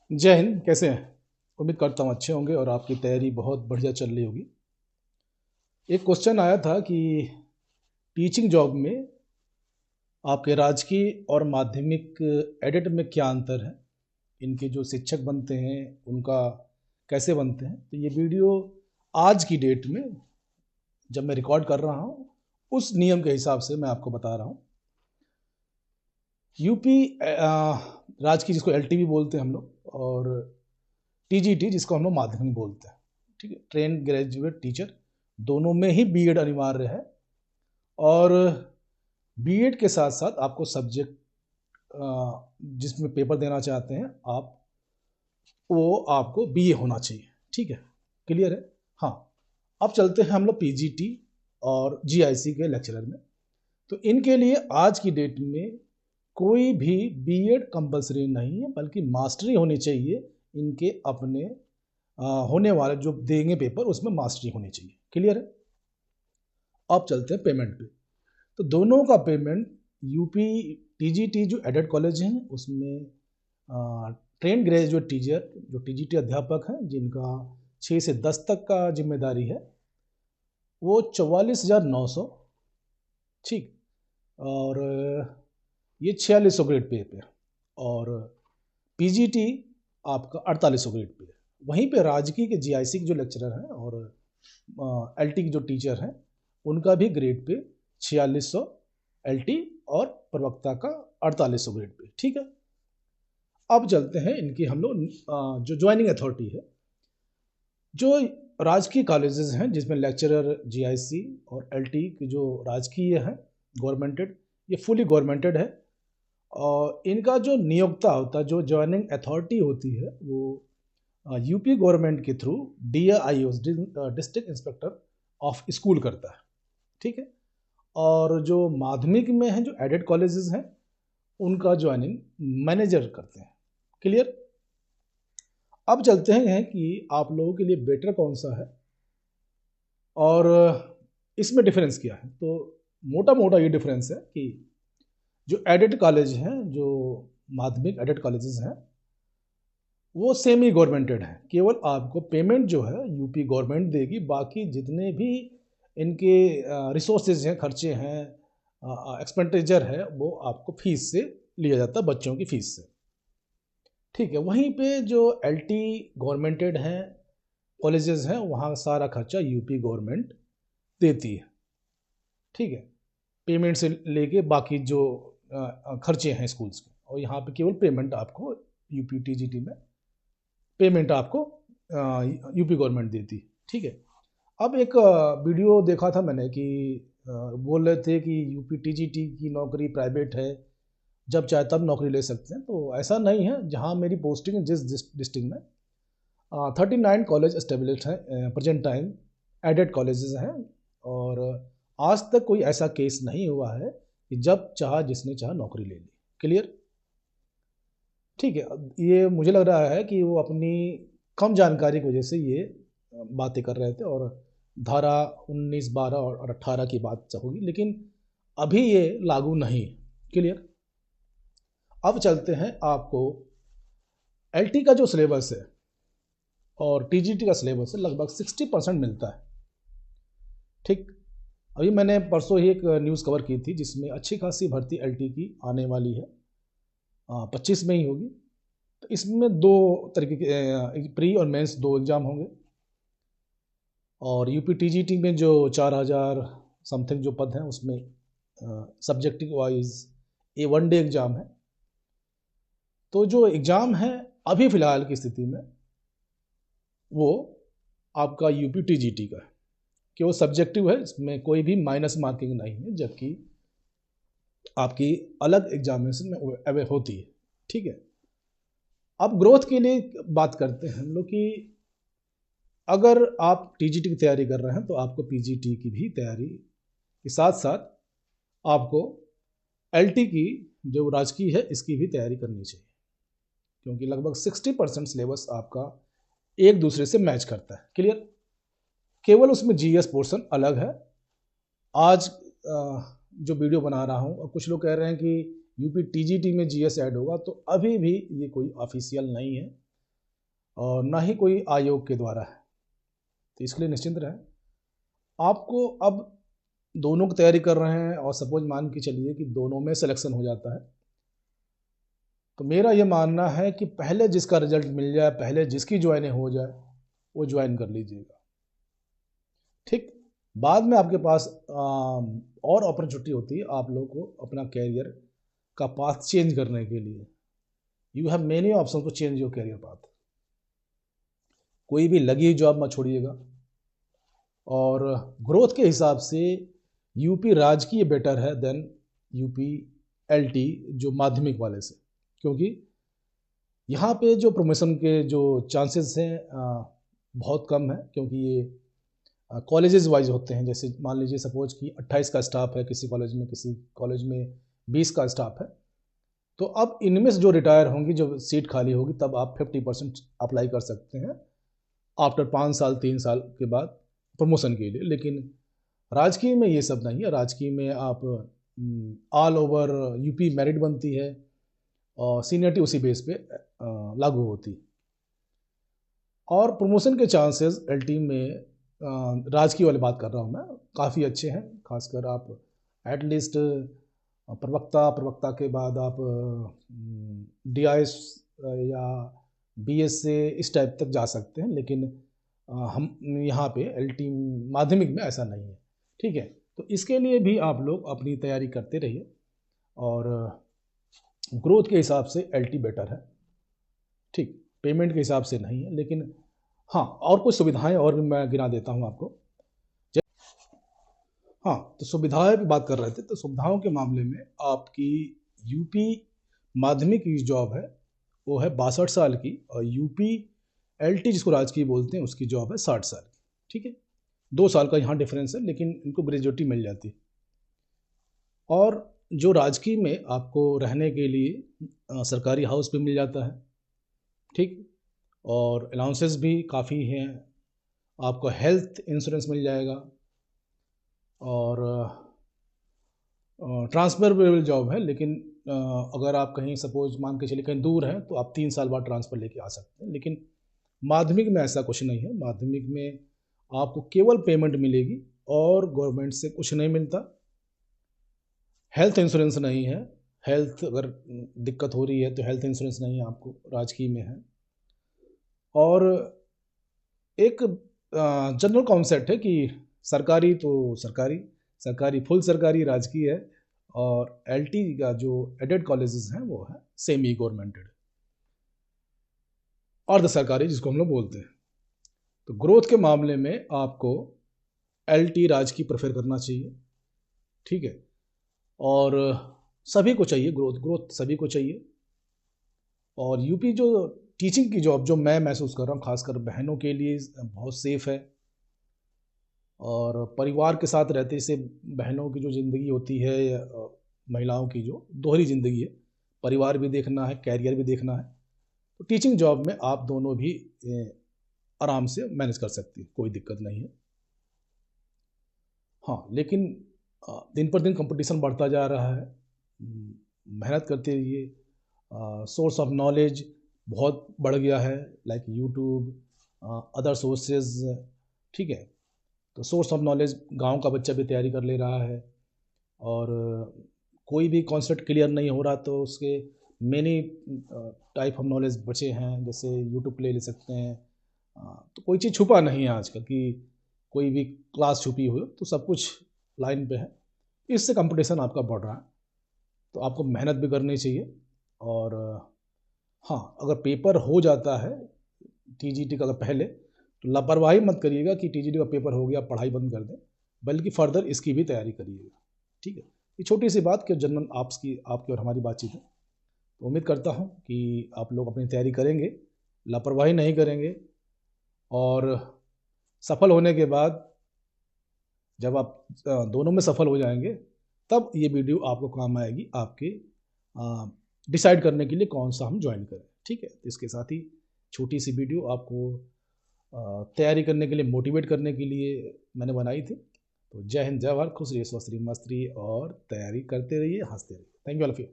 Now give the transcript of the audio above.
जय हिंद। कैसे हैं? उम्मीद करता हूँ अच्छे होंगे और आपकी तैयारी बहुत बढ़िया चल रही होगी। एक क्वेश्चन आया था कि टीचिंग जॉब में आपके राजकीय और माध्यमिक एडिट में क्या अंतर है, इनके जो शिक्षक बनते हैं उनका कैसे बनते हैं। तो ये वीडियो आज की डेट में जब मैं रिकॉर्ड कर रहा हूँ उस नियम के हिसाब से मैं आपको बता रहा हूँ। यूपी राजकीय जिसको एलटीवी बोलते हैं हम लोग, और टीजीटी जिसको हम लोग माध्यमिक बोलते हैं, ठीक है, ट्रेन ग्रेजुएट टीचर, दोनों में ही बीएड अनिवार्य है। और बीएड के साथ साथ आपको सब्जेक्ट जिसमें पेपर देना चाहते हैं आप, वो आपको बीए होना चाहिए। ठीक है, क्लियर है? हाँ, अब चलते हैं हम लोग पीजीटी और जीआईसी के लेक्चरर में। तो इनके लिए आज की डेट में कोई भी बीएड कंपलसरी नहीं है, बल्कि मास्टरी होनी चाहिए। इनके अपने होने वाले जो देंगे पेपर उसमें मास्टरी होनी चाहिए। क्लियर है? अब चलते हैं पेमेंट पे। तो दोनों का पेमेंट यूपी टीजीटी जो एडेड कॉलेज हैं उसमें ट्रेन ग्रेजुएट टीचर जो टीजीटी अध्यापक हैं जिनका 6 से 10 तक का जिम्मेदारी है, वो 44,900। ठीक। और ये 4600 ग्रेड पे। और पीजीटी आपका 4800 ग्रेड पे है। वहीं पे राजकीय के जीआईसी के जो लेक्चरर हैं और एलटी के जो टीचर हैं उनका भी ग्रेड पे 4600 एलटी और प्रवक्ता का 4800 ग्रेड पे। ठीक है, अब चलते हैं इनकी हम लोग जो ज्वाइनिंग अथॉरिटी है। जो राजकीय कॉलेजेस हैं जिसमें लेक्चरर जीआईसी और एलटी की जो राजकीय है गवर्नमेंटेड, ये फुली गवर्नमेंटेड है। और इनका जो नियोक्ता होता है, जो ज्वाइनिंग अथॉरिटी होती है, वो यूपी गवर्नमेंट के through DIO district inspector of school करता है। ठीक है, और जो माध्यमिक में है जो एडेड कॉलेजेस हैं उनका ज्वाइनिंग मैनेजर करते हैं। क्लियर? अब चलते हैं कि आप लोगों के लिए बेटर कौन सा है और इसमें डिफरेंस क्या है। तो मोटा मोटा ये डिफरेंस है कि जो एडेड कॉलेज हैं, जो माध्यमिक एडेड कॉलेजेस हैं, वो सेमी गवर्नमेंटेड हैं। केवल आपको पेमेंट जो है यूपी गवर्नमेंट देगी, बाकी जितने भी इनके रिसोर्सेज हैं, खर्चे हैं, एक्सपेंडिचर है, वो आपको फीस से लिया जाता है, बच्चों की फीस से। ठीक है, वहीं पे जो एलटी गवर्नमेंटेड हैं कॉलेजेस हैं, वहाँ सारा खर्चा यूपी गवर्नमेंट देती है। ठीक है, पेमेंट से लेके बाकी जो खर्चे हैं स्कूल्स के, और यहाँ पे केवल पेमेंट आपको यूपी टीजीटी में पेमेंट आपको यूपी गवर्नमेंट देती। ठीक है, अब एक वीडियो देखा था मैंने कि बोल रहे थे कि यूपी टीजीटी की नौकरी प्राइवेट है, जब चाहे तब नौकरी ले सकते हैं। तो ऐसा नहीं है। जहाँ मेरी पोस्टिंग है जिस डिस्ट्रिक्ट में 39 कॉलेज एस्टेब्लिश हैं प्रेजेंट टाइम, एडेड कॉलेजेस हैं। और आज तक कोई ऐसा केस नहीं हुआ है कि जब चाहा जिसने चाहा नौकरी ले ली। क्लियर? ठीक है, ये मुझे लग रहा है कि वो अपनी कम जानकारी की वजह से ये बातें कर रहे थे, और धारा 19, 12 और 18 की बात होगी, लेकिन अभी ये लागू नहीं। क्लियर? अब चलते हैं आपको एलटी का जो सिलेबस है और टीजीटी का सिलेबस है, लगभग 60% मिलता है। ठीक, अभी मैंने परसों ही एक न्यूज़ कवर की थी जिसमें अच्छी खासी भर्ती एलटी की आने वाली है, 25 में ही होगी। तो इसमें दो तरीके के प्री और मेंस दो एग्ज़ाम होंगे। और यूपी टीजीटी में जो 4000 समथिंग जो पद हैं उसमें सब्जेक्टिव वाइज ये वन डे एग्ज़ाम है। तो जो एग्ज़ाम है अभी फ़िलहाल की स्थिति में वो आपका यूपी टीजीटी का है कि वो सब्जेक्टिव है, इसमें कोई भी माइनस मार्किंग नहीं है, जबकि आपकी अलग एग्जामिनेशन में अवे होती है। ठीक है, अब ग्रोथ के लिए बात करते हैं हम लोग कि अगर आप टीजीटी की तैयारी कर रहे हैं तो आपको पीजीटी की भी तैयारी के साथ साथ आपको एलटी की जो राजकीय है इसकी भी तैयारी करनी चाहिए, क्योंकि लगभग 60% सिलेबस आपका एक दूसरे से मैच करता है। क्लियर? केवल उसमें जीएस पोर्शन अलग है। आज जो वीडियो बना रहा हूँ और कुछ लोग कह रहे हैं कि यूपी टीजीटी में जीएस ऐड होगा, तो अभी भी ये कोई ऑफिशियल नहीं है। और ना ही कोई आयोग के द्वारा है। तो इसके लिए निश्चिंत रहें। आपको अब दोनों की तैयारी कर रहे हैं और सपोज मान के चलिए कि दोनों में सिलेक्शन हो जाता है, तो मेरा ये मानना है कि पहले जिसका रिजल्ट मिल जाए, पहले जिसकी ज्वाइनिंग हो जाए, वो ज्वाइन कर लीजिएगा। ठीक, बाद में आपके पास और अपॉर्चुनिटी होती है आप लोगों को अपना कैरियर का पाथ चेंज करने के लिए। You have many option to change your career path. कोई भी लगी जॉब मत छोड़िएगा। और ग्रोथ के हिसाब से यूपी राजकीय बेटर है देन यूपी एलटी जो माध्यमिक वाले से, क्योंकि यहाँ पे जो प्रमोशन के जो चांसेस हैं बहुत कम है, क्योंकि ये कॉलेजेस वाइज होते हैं। जैसे मान लीजिए सपोज कि 28 का स्टाफ है किसी कॉलेज में 20 का स्टाफ है, तो अब इनमें से जो रिटायर होंगी, जो सीट खाली होगी, तब आप 50% अप्लाई कर सकते हैं आफ्टर 5 साल 3 साल के बाद प्रमोशन के लिए। लेकिन राजकीय में ये सब नहीं है। राजकीय में आप ऑल ओवर यूपी मेरिट बनती है और सीनियरिटी उसी बेस पे लागू होती है। और प्रमोशन के चांसेस एलटी में राजकीय वाली बात कर रहा हूँ मैं, काफ़ी अच्छे हैं। खासकर आप एटलीस्ट प्रवक्ता के बाद आप DIS या BS से इस टाइप तक जा सकते हैं। लेकिन हम यहाँ पे एलटी माध्यमिक में ऐसा नहीं है। ठीक है, तो इसके लिए भी आप लोग अपनी तैयारी करते रहिए। और ग्रोथ के हिसाब से एलटी बेटर है। ठीक, पेमेंट के हिसाब से नहीं है। लेकिन हाँ, और कुछ सुविधाएं और भी मैं गिना देता हूँ आपको। हाँ, तो सुविधाएं की बात कर रहे थे, तो सुविधाओं के मामले में आपकी यूपी माध्यमिक की जॉब है वो है 62 साल की, और यूपी एलटी जिसको राजकीय बोलते हैं उसकी जॉब है 60 साल की। ठीक है, 2 साल का यहाँ डिफरेंस है, लेकिन इनको ग्रेजुएटी मिल जाती है। और जो राजकीय में आपको रहने के लिए सरकारी हाउस भी मिल जाता है। ठीक, और अलाउंसेस भी काफ़ी हैं। आपको हेल्थ इंश्योरेंस मिल जाएगा, और ट्रांसफरेबल जॉब है। लेकिन अगर आप कहीं सपोज मान के चलिए कहीं दूर हैं, तो आप 3 साल बाद ट्रांसफ़र लेके आ सकते हैं। लेकिन माध्यमिक में ऐसा कुछ नहीं है। माध्यमिक में आपको केवल पेमेंट मिलेगी और गवर्नमेंट से कुछ नहीं मिलता। हेल्थ इंश्योरेंस नहीं है। हेल्थ अगर दिक्कत हो रही है तो हेल्थ इंश्योरेंस नहीं है आपको, राजकीय में है। और एक जनरल कॉन्सेप्ट है कि सरकारी तो सरकारी फुल सरकारी राजकीय है, और एलटी का जो एडेड कॉलेजेस हैं वो है सेमी गवर्नमेंटेड, अर्ध सरकारी जिसको हम लोग बोलते हैं। तो ग्रोथ के मामले में आपको एलटी राजकीय प्रेफर करना चाहिए। ठीक है, और सभी को चाहिए ग्रोथ सभी को चाहिए। और यूपी जो टीचिंग की जॉब जो मैं महसूस कर रहा हूँ, खासकर बहनों के लिए बहुत सेफ है। और परिवार के साथ रहते से बहनों की जो ज़िंदगी होती है, महिलाओं की जो दोहरी ज़िंदगी है, परिवार भी देखना है, कैरियर भी देखना है, तो टीचिंग जॉब में आप दोनों भी आराम से मैनेज कर सकती हैं, कोई दिक्कत नहीं है। हाँ, लेकिन दिन पर दिन कंपटीशन बढ़ता जा रहा है। मेहनत करते रहिए। सोर्स ऑफ नॉलेज बहुत बढ़ गया है, लाइक यूट्यूब, अदर सोर्सेज। ठीक है, तो सोर्स ऑफ नॉलेज गांव का बच्चा भी तैयारी कर ले रहा है। और कोई भी कॉन्सेप्ट क्लियर नहीं हो रहा तो उसके मेनी टाइप ऑफ नॉलेज बचे हैं, जैसे यूट्यूब पे ले सकते हैं। तो कोई चीज़ छुपा नहीं है आजकल कि कोई भी क्लास छुपी हुई, तो सब कुछ लाइन पे है। इससे कंपटीशन आपका बढ़ रहा है, तो आपको मेहनत भी करनी चाहिए। और हाँ, अगर पेपर हो जाता है टीजीटी का अगर पहले, तो लापरवाही मत करिएगा कि टीजीटी का पेपर हो गया पढ़ाई बंद कर दें, बल्कि फर्दर इसकी भी तैयारी करिएगा। ठीक है, ये छोटी सी बात कि जनरल आपकी और हमारी बातचीत है। तो उम्मीद करता हूँ कि आप लोग अपनी तैयारी करेंगे, लापरवाही नहीं करेंगे, और सफल होने के बाद जब आप दोनों में सफल हो जाएंगे, तब ये वीडियो आपको काम आएगी आपके डिसाइड करने के लिए कौन सा हम ज्वाइन करें। ठीक है, तो इसके साथ ही छोटी सी वीडियो आपको तैयारी करने के लिए, मोटिवेट करने के लिए मैंने बनाई थी। तो जय हिंद, जय भारत, खुश रहिए, स्वस्थ रहिए, मस्त रहिए, और तैयारी करते रहिए, हंसते रहिए। Thank you all of you.